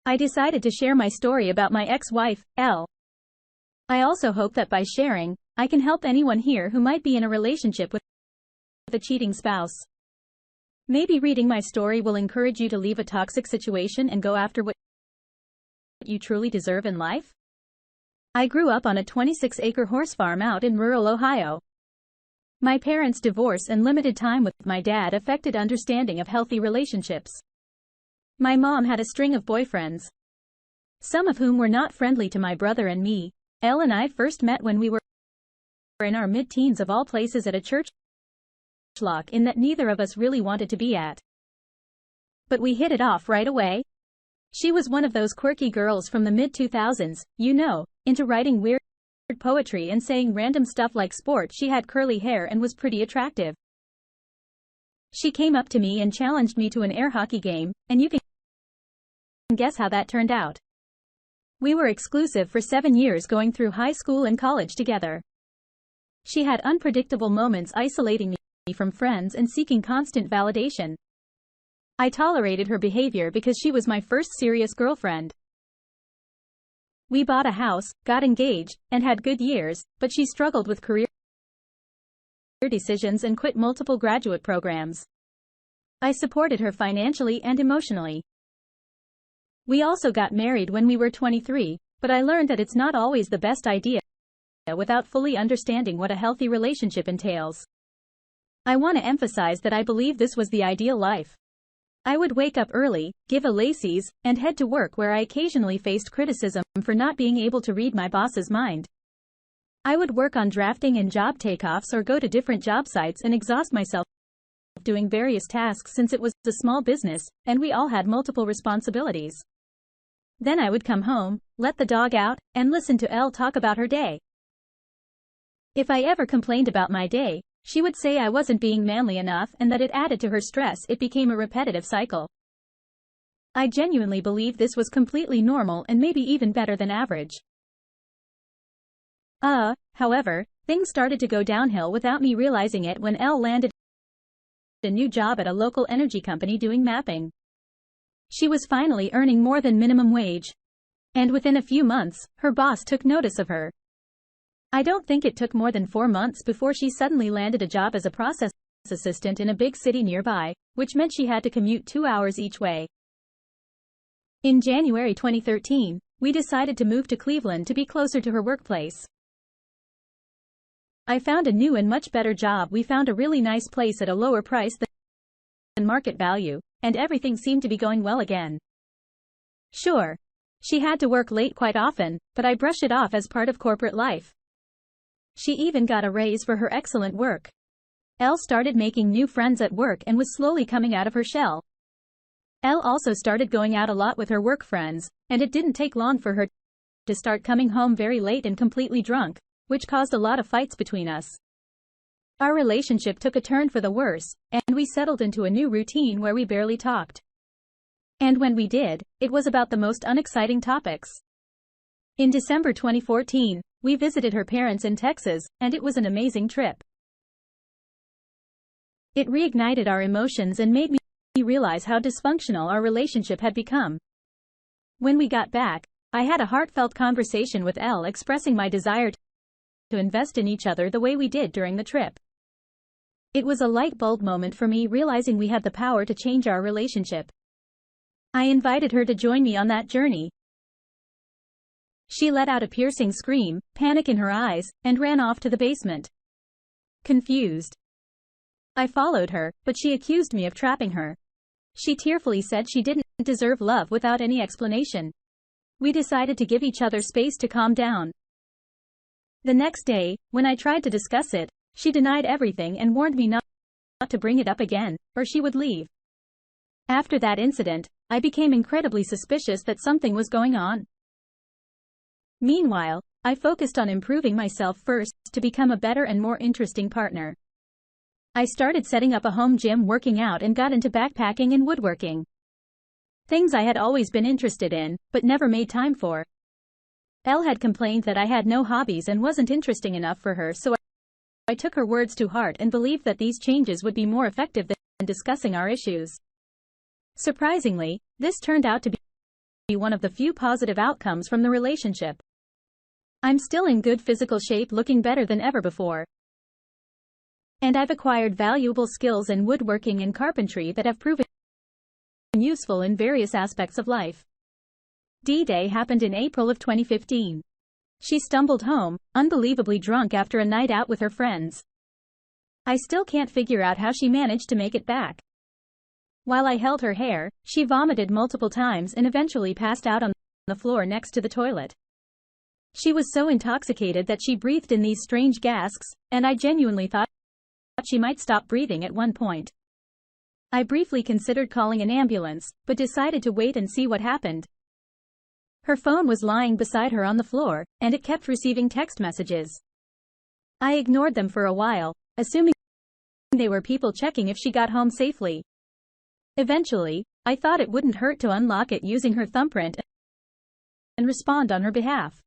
I decided to share my story about my ex-wife, Elle. I also hope that by sharing, I can help anyone here who might be in a relationship with a cheating spouse. Maybe reading my story will encourage you to leave a toxic situation and go after what you truly deserve in life. I grew up on a 26-acre horse farm out in rural Ohio. My parents' divorce and limited time with my dad affected understanding of healthy relationships. My mom had a string of boyfriends, some of whom were not friendly to my brother and me. Elle and I first met when we were in our mid-teens, of all places, at a church lock-in that neither of us really wanted to be at. But we hit it off right away. She was one of those quirky girls from the mid-2000s, you know, into writing weird poetry and saying random stuff like sport. She had curly hair and was pretty attractive. She came up to me and challenged me to an air hockey game, and you can guess how that turned out. We were exclusive for 7 years, going through high school and college together. She had unpredictable moments, isolating me from friends and seeking constant validation. I tolerated her behavior because she was my first serious girlfriend. We bought a house, got engaged, and had good years, but she struggled with career decisions and quit multiple graduate programs. I supported her financially and emotionally. We also got married when we were 23, but I learned that it's not always the best idea without fully understanding what a healthy relationship entails. I want to emphasize that I believe this was the ideal life. I would wake up early, give a Lacey's, and head to work, where I occasionally faced criticism for not being able to read my boss's mind. I would work on drafting and job takeoffs or go to different job sites and exhaust myself doing various tasks, since it was a small business, and we all had multiple responsibilities. Then I would come home, let the dog out, and listen to Elle talk about her day. If I ever complained about my day, she would say I wasn't being manly enough and that it added to her stress. It became a repetitive cycle. I genuinely believe this was completely normal and maybe even better than average. However, things started to go downhill without me realizing it when Elle landed a new job at a local energy company doing mapping. She was finally earning more than minimum wage. And within a few months, her boss took notice of her. I don't think it took more than 4 months before she suddenly landed a job as a process assistant in a big city nearby, which meant she had to commute 2 hours each way. In January 2013, we decided to move to Cleveland to be closer to her workplace. I found a new and much better job. We found a really nice place at a lower price than market value, and everything seemed to be going well again. Sure, she had to work late quite often, but I brush it off as part of corporate life. She even got a raise for her excellent work. Elle started making new friends at work and was slowly coming out of her shell. Elle also started going out a lot with her work friends, and it didn't take long for her to start coming home very late and completely drunk, which caused a lot of fights between us. Our relationship took a turn for the worse, and we settled into a new routine where we barely talked. And when we did, it was about the most unexciting topics. In December 2014, we visited her parents in Texas, and it was an amazing trip. It reignited our emotions and made me realize how dysfunctional our relationship had become. When we got back, I had a heartfelt conversation with Elle, expressing my desire to invest in each other the way we did during the trip. It was a light bulb moment for me, realizing we had the power to change our relationship. I invited her to join me on that journey. She let out a piercing scream, panic in her eyes, and ran off to the basement. Confused, I followed her, but she accused me of trapping her. She tearfully said she didn't deserve love without any explanation. We decided to give each other space to calm down. The next day, when I tried to discuss it, she denied everything and warned me not to bring it up again, or she would leave. After that incident, I became incredibly suspicious that something was going on. Meanwhile, I focused on improving myself first to become a better and more interesting partner. I started setting up a home gym, working out, and got into backpacking and woodworking. Things I had always been interested in, but never made time for. Elle had complained that I had no hobbies and wasn't interesting enough for her, so I took her words to heart and believed that these changes would be more effective than discussing our issues. Surprisingly, this turned out to one of the few positive outcomes from the relationship. I'm still in good physical shape, looking better than ever before. And I've acquired valuable skills in woodworking and carpentry that have proven useful in various aspects of life. D-Day happened in April of 2015. She stumbled home, unbelievably drunk after a night out with her friends. I still can't figure out how she managed to make it back. While I held her hair, she vomited multiple times and eventually passed out on the floor next to the toilet. She was so intoxicated that she breathed in these strange gasps, and I genuinely thought she might stop breathing at one point. I briefly considered calling an ambulance, but decided to wait and see what happened. Her phone was lying beside her on the floor, and it kept receiving text messages. I ignored them for a while, assuming they were people checking if she got home safely. Eventually, I thought it wouldn't hurt to unlock it using her thumbprint and respond on her behalf.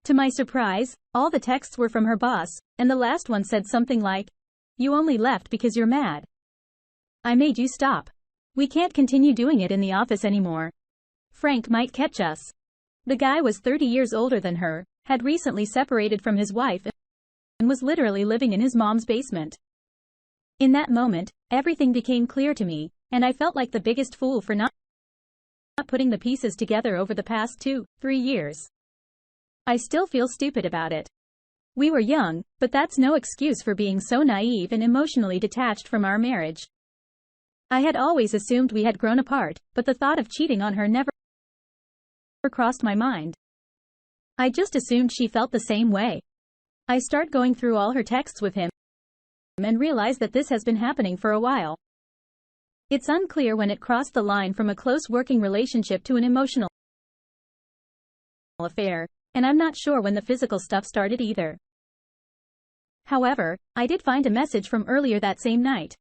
To my surprise, all the texts were from her boss, and the last one said something like, "You only left because you're mad. I made you stop. We can't continue doing it in the office anymore. Frank might catch us." The guy was 30 years older than her, had recently separated from his wife, and was literally living in his mom's basement. In that moment, everything became clear to me, and I felt like the biggest fool for not putting the pieces together over the past 2-3 years. I still feel stupid about it. We were young, but that's no excuse for being so naive and emotionally detached from our marriage. I had always assumed we had grown apart, but the thought of cheating on her never crossed my mind. I just assumed she felt the same way. I start going through all her texts with him and realize that this has been happening for a while. It's unclear when it crossed the line from a close working relationship to an emotional affair, and I'm not sure when the physical stuff started either. However, I did find a message from earlier that same night.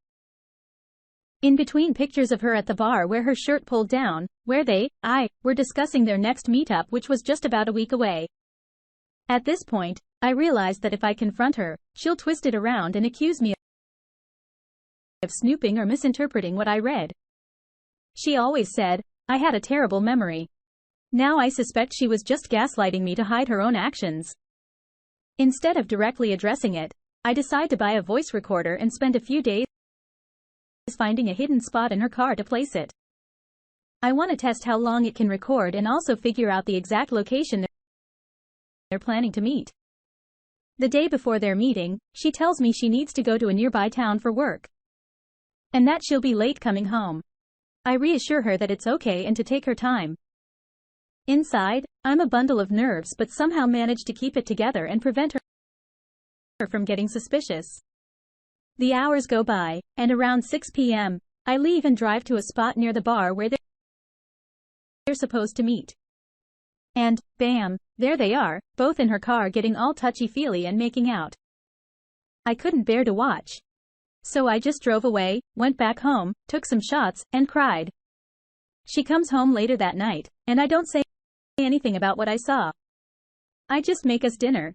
In between pictures of her at the bar where her shirt pulled down, where I were discussing their next meetup, which was just about a week away. At this point, I realized that if I confront her, she'll twist it around and accuse me of snooping or misinterpreting what I read. She always said I had a terrible memory. Now I suspect she was just gaslighting me to hide her own actions. Instead of directly addressing it, I decide to buy a voice recorder and spend a few days finding a hidden spot in her car to place it. I want to test how long it can record and also figure out the exact location they're planning to meet. The day before their meeting, she tells me she needs to go to a nearby town for work, and that she'll be late coming home. I reassure her that it's okay and to take her time. Inside, I'm a bundle of nerves but somehow manage to keep it together and prevent her from getting suspicious. The hours go by, and around 6 p.m., I leave and drive to a spot near the bar where they're supposed to meet. And, bam, there they are, both in her car getting all touchy-feely and making out. I couldn't bear to watch. So I just drove away, went back home, took some shots, and cried. She comes home later that night, and I don't say anything about what I saw. I just make us dinner.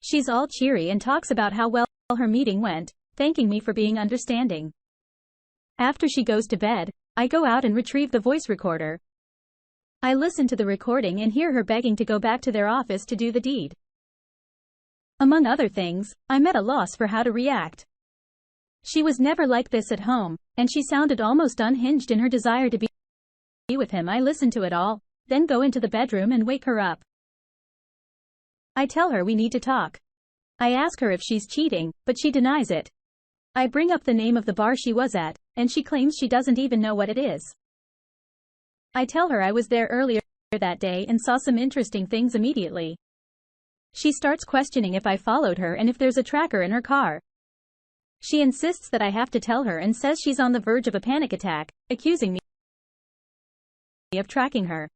She's all cheery and talks about how well her meeting went, thanking me for being understanding. After she goes to bed, I go out and retrieve the voice recorder. I listen to the recording and hear her begging to go back to their office to do the deed. Among other things, I'm at a loss for how to react. She was never like this at home, and she sounded almost unhinged in her desire to be with him. I listen to it all, then go into the bedroom and wake her up. I tell her we need to talk. I ask her if she's cheating, but she denies it. I bring up the name of the bar she was at, and she claims she doesn't even know what it is. I tell her I was there earlier that day and saw some interesting things immediately. She starts questioning if I followed her and if there's a tracker in her car. She insists that I have to tell her and says she's on the verge of a panic attack, accusing me of tracking her.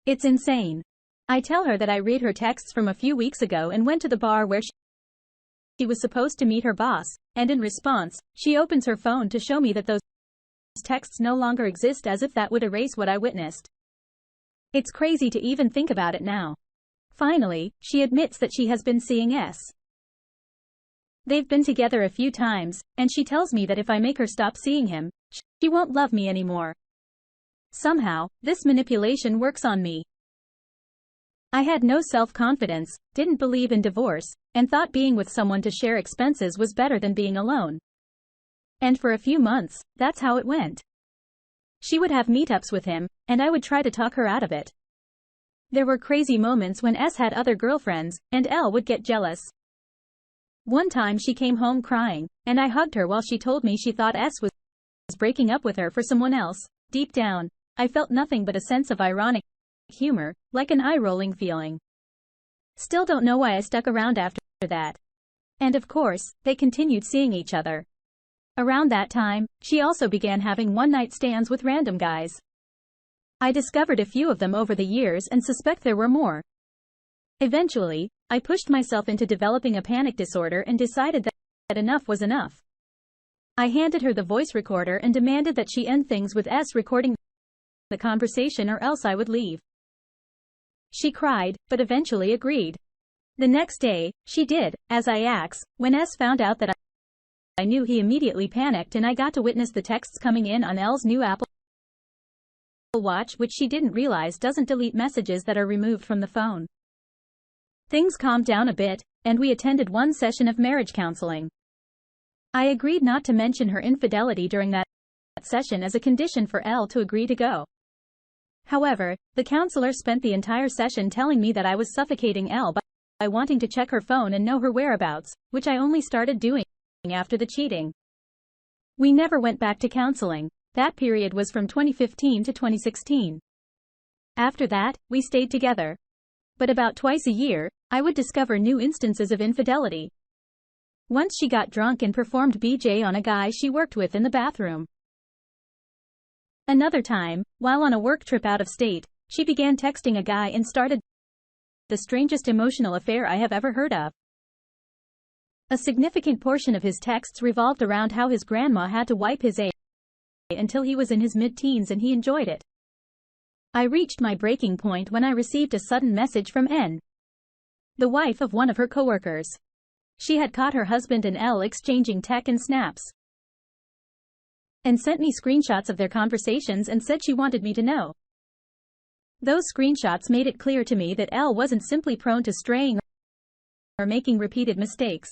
It's insane. I tell her that I read her texts from a few weeks ago and went to the bar where she was supposed to meet her boss, and in response, she opens her phone to show me that those texts no longer exist, as if that would erase what I witnessed. It's crazy to even think about it now. Finally, she admits that she has been seeing S. They've been together a few times, and she tells me that if I make her stop seeing him, she won't love me anymore. Somehow, this manipulation works on me. I had no self-confidence, didn't believe in divorce, and thought being with someone to share expenses was better than being alone. And for a few months, that's how it went. She would have meetups with him, and I would try to talk her out of it. There were crazy moments when S had other girlfriends, and L would get jealous. One time she came home crying, and I hugged her while she told me she thought S was breaking up with her for someone else. Deep down, I felt nothing but a sense of ironic humor, like an eye-rolling feeling. Still don't know why I stuck around after that. And of course, they continued seeing each other. Around that time, she also began having one-night stands with random guys. I discovered a few of them over the years and suspect there were more. Eventually, I pushed myself into developing a panic disorder and decided that enough was enough. I handed her the voice recorder and demanded that she end things with S recording the conversation or else I would leave. She cried, but eventually agreed. The next day, she did, as I asked. When S found out that I knew, he immediately panicked and I got to witness the texts coming in on L's new Apple Watch, which she didn't realize doesn't delete messages that are removed from the phone. Things calmed down a bit, and we attended one session of marriage counseling. I agreed not to mention her infidelity during that session as a condition for L to agree to go. However, the counselor spent the entire session telling me that I was suffocating L by wanting to check her phone and know her whereabouts, which I only started doing after the cheating. We never went back to counseling. That period was from 2015 to 2016. After that, we stayed together. But about twice a year, I would discover new instances of infidelity. Once she got drunk and performed BJ on a guy she worked with in the bathroom. Another time, while on a work trip out of state, she began texting a guy and started the strangest emotional affair I have ever heard of. A significant portion of his texts revolved around how his grandma had to wipe his until he was in his mid-teens and he enjoyed it. I reached my breaking point when I received a sudden message from N, the wife of one of her coworkers. She had caught her husband and L exchanging tech and snaps, and sent me screenshots of their conversations and said she wanted me to know. Those screenshots made it clear to me that L wasn't simply prone to straying or making repeated mistakes.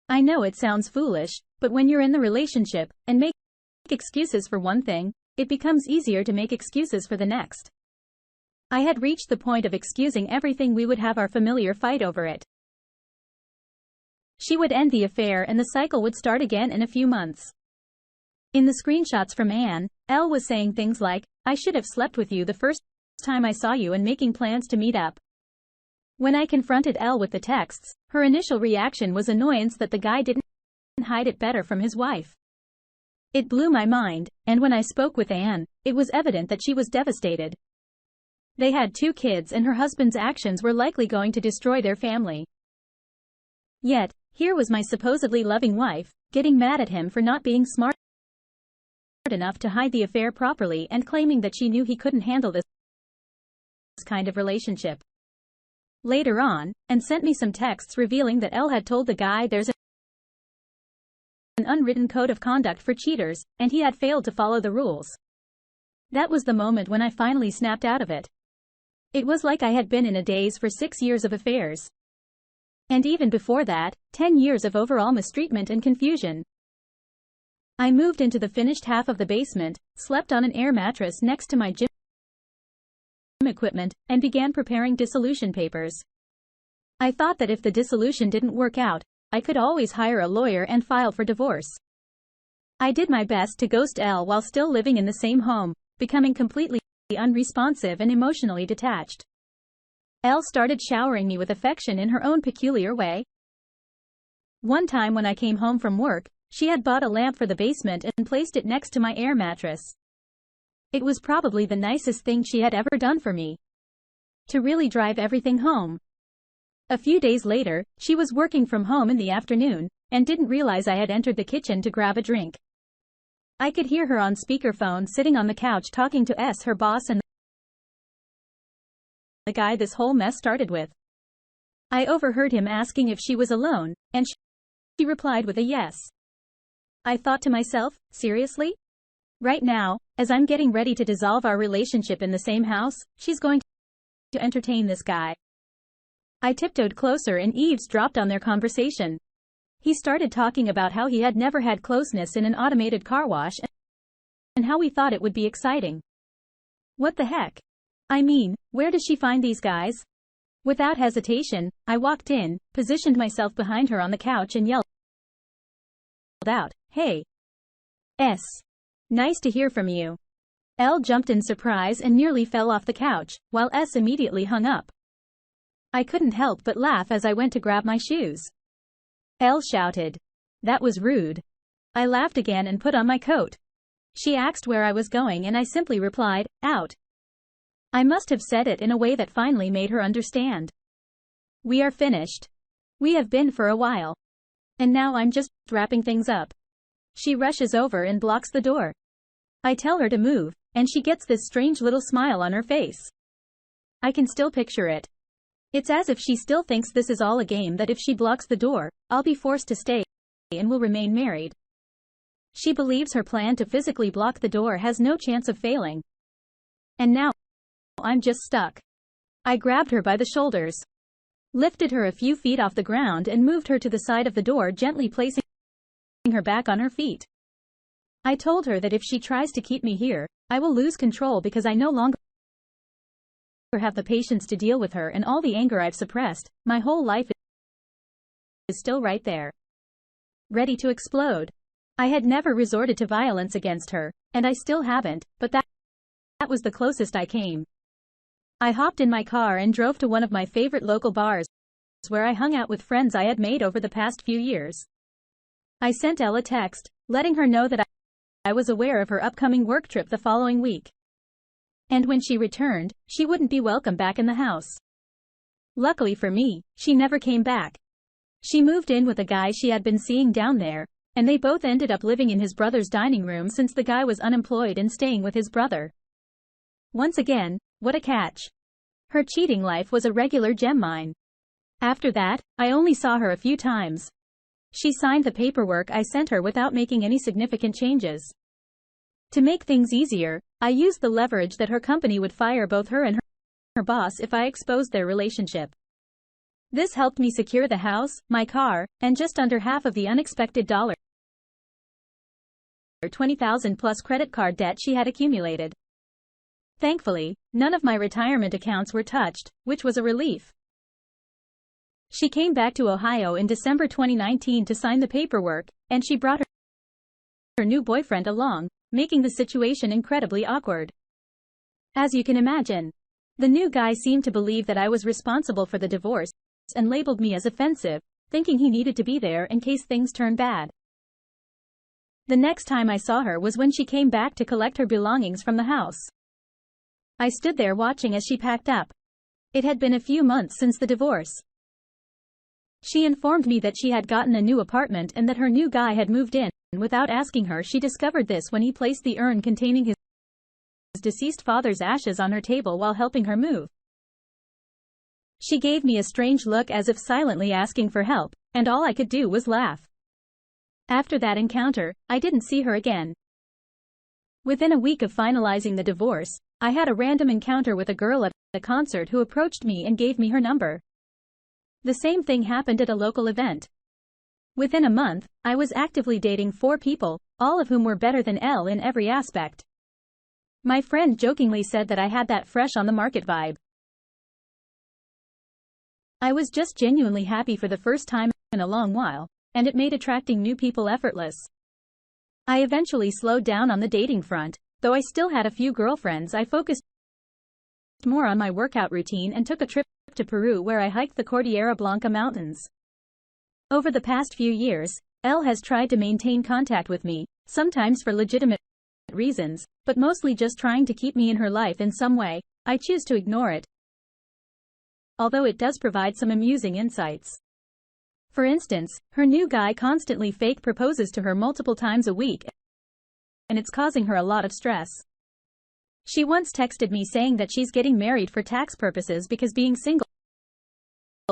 I know it sounds foolish, but when you're in the relationship and make excuses for one thing, it becomes easier to make excuses for the next. I had reached the point of excusing everything. We would have our familiar fight over it. She would end the affair and the cycle would start again in a few months. In the screenshots from Anne, L was saying things like, "I should have slept with you the first time I saw you," and making plans to meet up. When I confronted L with the texts, her initial reaction was annoyance that the guy didn't hide it better from his wife. It blew my mind, and when I spoke with Anne, it was evident that she was devastated. They had 2 kids and her husband's actions were likely going to destroy their family. Yet, here was my supposedly loving wife, getting mad at him for not being smart enough to hide the affair properly and claiming that she knew he couldn't handle this kind of relationship. Later on, Anne sent me some texts revealing that L had told the guy there's an unwritten code of conduct for cheaters, and he had failed to follow the rules. That was the moment when I finally snapped out of it. It was like I had been in a daze for 6 years of affairs. And even before that, 10 years of overall mistreatment and confusion. I moved into the finished half of the basement, slept on an air mattress next to my gym equipment, and began preparing dissolution papers. I thought that if the dissolution didn't work out, I could always hire a lawyer and file for divorce. I did my best to ghost L while still living in the same home, becoming completely unresponsive and emotionally detached. L started showering me with affection in her own peculiar way. One time when I came home from work, she had bought a lamp for the basement and placed it next to my air mattress. It was probably the nicest thing she had ever done for me, to really drive everything home. A few days later, she was working from home in the afternoon, and didn't realize I had entered the kitchen to grab a drink. I could hear her on speakerphone sitting on the couch talking to her boss and the guy this whole mess started with. I overheard him asking if she was alone, and she replied with a yes. I thought to myself, seriously? Right now, as I'm getting ready to dissolve our relationship in the same house, she's going to entertain this guy. I tiptoed closer and eavesdropped on their conversation. He started talking about how he had never had closeness in an automated car wash and how we thought it would be exciting. What the heck? I mean, where does she find these guys? Without hesitation, I walked in, positioned myself behind her on the couch and yelled out, "Hey. S. Nice to hear from you." L jumped in surprise and nearly fell off the couch, while S immediately hung up. I couldn't help but laugh as I went to grab my shoes. L shouted, "That was rude." I laughed again and put on my coat. She asked where I was going and I simply replied, "Out." I must have said it in a way that finally made her understand. We are finished. We have been for a while. And now I'm just wrapping things up. She rushes over and blocks the door. I tell her to move, and she gets this strange little smile on her face. I can still picture it. It's as if she still thinks this is all a game, that if she blocks the door, I'll be forced to stay and will remain married. She believes her plan to physically block the door has no chance of failing. And now, I'm just stuck. I grabbed her by the shoulders, lifted her a few feet off the ground and moved her to the side of the door, gently placing her back on her feet. I told her that if she tries to keep me here, I will lose control because I no longer have the patience to deal with her, and all the anger I've suppressed my whole life is still right there, ready to explode. I had never resorted to violence against her, and I still haven't, but that was the closest I came. I hopped in my car and drove to one of my favorite local bars, where I hung out with friends I had made over the past few years. I sent Elle a text, letting her know that I was aware of her upcoming work trip the following week. And when she returned, she wouldn't be welcome back in the house. Luckily for me, she never came back. She moved in with a guy she had been seeing down there, and they both ended up living in his brother's dining room since the guy was unemployed and staying with his brother. Once again, what a catch. Her cheating life was a regular gem mine. After that, I only saw her a few times. She signed the paperwork I sent her without making any significant changes. To make things easier, I used the leverage that her company would fire both her and her boss if I exposed their relationship. This helped me secure the house, my car, and just under half of the unexpected $20,000 plus credit card debt she had accumulated. Thankfully, none of my retirement accounts were touched, which was a relief. She came back to Ohio in December 2019 to sign the paperwork, and she brought her new boyfriend along, making the situation incredibly awkward. As you can imagine, the new guy seemed to believe that I was responsible for the divorce and labeled me as offensive, thinking he needed to be there in case things turned bad. The next time I saw her was when she came back to collect her belongings from the house. I stood there watching as she packed up. It had been a few months since the divorce. She informed me that she had gotten a new apartment and that her new guy had moved in. Without asking her, she discovered this when he placed the urn containing his deceased father's ashes on her table while helping her move. She gave me a strange look as if silently asking for help, and all I could do was laugh. After that encounter, I didn't see her again. Within a week of finalizing the divorce, I had a random encounter with a girl at a concert who approached me and gave me her number. The same thing happened at a local event. Within a month, I was actively dating 4 people, all of whom were better than Elle in every aspect. My friend jokingly said that I had that fresh on the market vibe. I was just genuinely happy for the first time in a long while, and it made attracting new people effortless. I eventually slowed down on the dating front, though I still had a few girlfriends. I focused more on my workout routine and took a trip to Peru where I hiked the Cordillera Blanca mountains. Over the past few years, Elle has tried to maintain contact with me, sometimes for legitimate reasons, but mostly just trying to keep me in her life in some way. I choose to ignore it, although it does provide some amusing insights. For instance, her new guy constantly fake proposes to her multiple times a week, and it's causing her a lot of stress. She once texted me saying that she's getting married for tax purposes because being single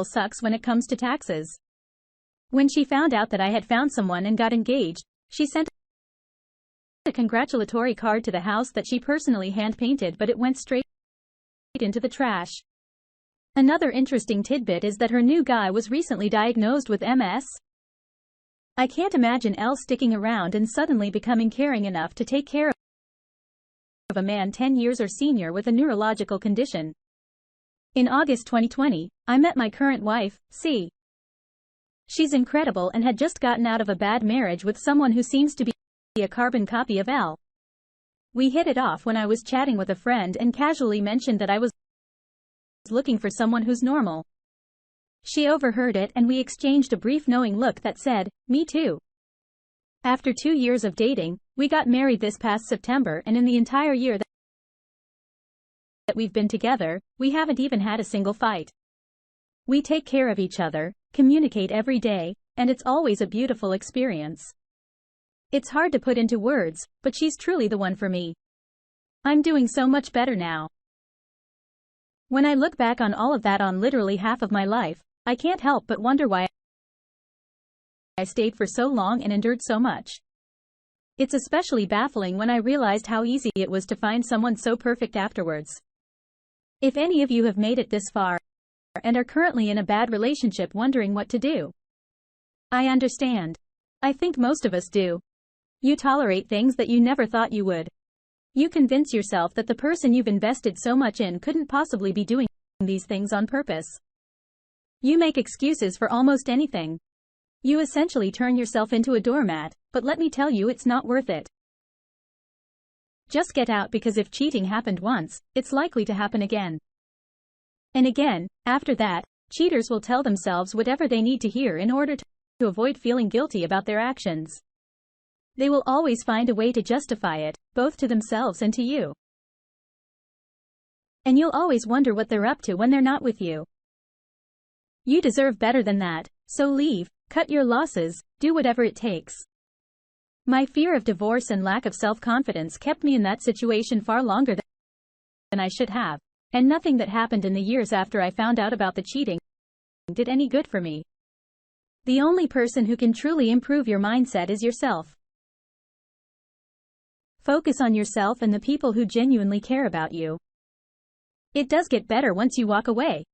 sucks when it comes to taxes. When she found out that I had found someone and got engaged, she sent a congratulatory card to the house that she personally hand-painted, but it went straight into the trash. Another interesting tidbit is that her new guy was recently diagnosed with MS. I can't imagine Elle sticking around and suddenly becoming caring enough to take care of a man 10 years or senior with a neurological condition. In August 2020, I met my current wife, C. She's incredible and had just gotten out of a bad marriage with someone who seems to be a carbon copy of Elle. We hit it off when I was chatting with a friend and casually mentioned that I was looking for someone who's normal. She overheard it and we exchanged a brief knowing look that said, "Me too." After 2 years of dating, we got married this past September, and in the entire year that we've been together, we haven't even had a single fight. We take care of each other, communicate every day, and it's always a beautiful experience. It's hard to put into words, but she's truly the one for me. I'm doing so much better now. When I look back on all of that, on literally half of my life, I can't help but wonder why I stayed for so long and endured so much. It's especially baffling when I realized how easy it was to find someone so perfect afterwards. If any of you have made it this far and are currently in a bad relationship wondering what to do, I understand. I think most of us do. You tolerate things that you never thought you would. You convince yourself that the person you've invested so much in couldn't possibly be doing these things on purpose. You make excuses for almost anything. You essentially turn yourself into a doormat, but let me tell you, it's not worth it. Just get out, because if cheating happened once, it's likely to happen again. And again. After that, cheaters will tell themselves whatever they need to hear in order to avoid feeling guilty about their actions. They will always find a way to justify it, both to themselves and to you. And you'll always wonder what they're up to when they're not with you. You deserve better than that, so leave, cut your losses, do whatever it takes. My fear of divorce and lack of self-confidence kept me in that situation far longer than I should have, and nothing that happened in the years after I found out about the cheating did any good for me. The only person who can truly improve your mindset is yourself. Focus on yourself and the people who genuinely care about you. It does get better once you walk away.